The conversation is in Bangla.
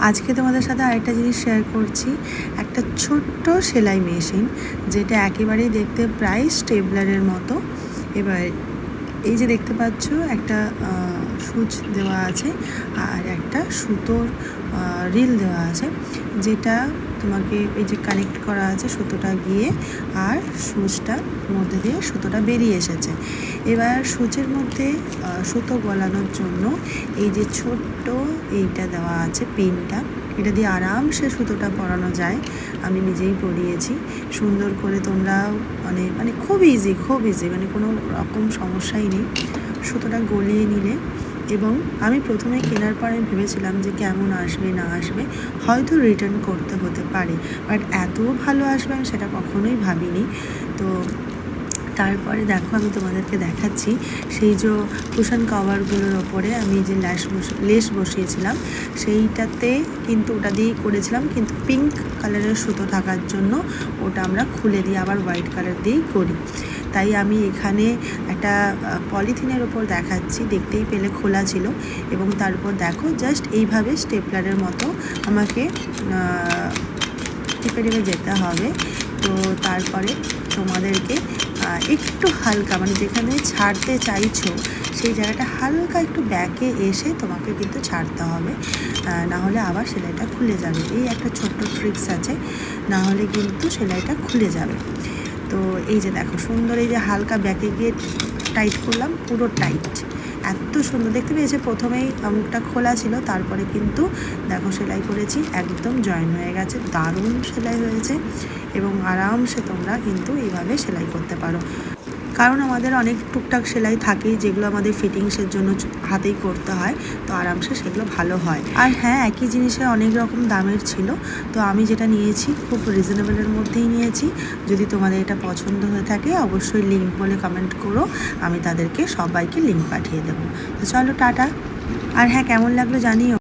আজকে তোমাদের সাথে আরেকটা জিনিস শেয়ার করছি, একটা ছোট্ট সেলাই মেশিন যেটা একেবারেই দেখতে প্রায় স্টেপলারের মতো। এবার এই যে দেখতে পাচ্ছ একটা সুচ দেওয়া আছে আর একটা সুতোর রিল দেওয়া আছে, যেটা তোমাকে এই যে কানেক্ট করা আছে সুতোটা গিয়ে আর সুচটার মধ্যে দিয়ে সুতোটা বেরিয়ে এসেছে। এবার সুচের মধ্যে সুতো গলানোর জন্য এই যে ছোট্ট এইটা দেওয়া আছে পিনটা, এটা দিয়ে আরামসে সুতোটা পরানো যায়। আমি নিজেই পরিয়েছি সুন্দর করে, তোমরাও মানে খুব ইজি মানে কোনো রকম সমস্যাই নেই। সুতোটা গলিয়ে নিলে, এবং আমি প্রথমে কেনার পরে ভেবেছিলাম যে কেমন আসবে না আসবে, হয়তো রিটার্ন করতে হতে পারে, বাট এত ভালো আসবে আমি সেটা কখনোই ভাবিনি। তো তারপরে দেখো আমি তোমাদেরকে দেখাচ্ছি সেই যে কুশন কভারগুলোর ওপরে আমি যে লেস বসিয়েছিলাম সেইটাতে কিন্তু ওটা দিয়েই করেছিলাম, কিন্তু পিঙ্ক কালারের সুতো থাকার জন্য ওটা আমরা খুলে দিয়ে আবার হোয়াইট কালার দিয়েই করি। তাই আমি এখানে একটা পলিথিনের ওপর দেখাচ্ছি, দেখতেই পেলে খোলা ছিল, এবং তার উপর দেখো জাস্ট এইভাবে স্টেপলারের মতো আমাকে টিপে টিপে যেতে হবে। তো তারপরে তোমাদেরকে একটু হালকা মানে যেখানে ছাড়তে চাইছো সেই জায়গাটা হালকা একটু ব্যাকে এসে তোমাকে কিন্তু ছাড়তে হবে, না হলে আবার সেলাইটা খুলে যাবে। এই একটা ছোট্ট ট্রিক্স আছে, না হলে কিন্তু সেলাইটা খুলে যাবে। তো এই যে দেখো সুন্দর, এই যে হালকা ব্যাকে গিয়ে টাইট করলাম, পুরো টাইট, এত সুন্দর দেখতে পেয়েছে। প্রথমেই মুখটা খোলা ছিল, তারপরে কিন্তু দেখো সেলাই করেছি, একদম জয়েন হয়ে গেছে, দারুণ সেলাই হয়েছে। এবং আরামসে তোমরা কিন্তু এইভাবে সেলাই করতে পারো, কারণ আমাদের অনেক টুকটাক সেলাই থাকেই যেগুলো আমাদের ফিটিংসের জন্য হাতেই করতে হয়, তো আরামসে সেগুলো ভালো হয়। আর হ্যাঁ, একই জিনিসের অনেক রকম দামের ছিল, তো আমি যেটা নিয়েছি খুব রিজনেবলের মধ্যেই নিয়েছি। যদি তোমাদের এটা পছন্দ হয়ে থাকে অবশ্যই লিঙ্ক বলে কমেন্ট করো, আমি তাদেরকে সবাইকে লিঙ্ক পাঠিয়ে দেবো। তো চলো টাটা। আর হ্যাঁ, কেমন লাগলো জানিও।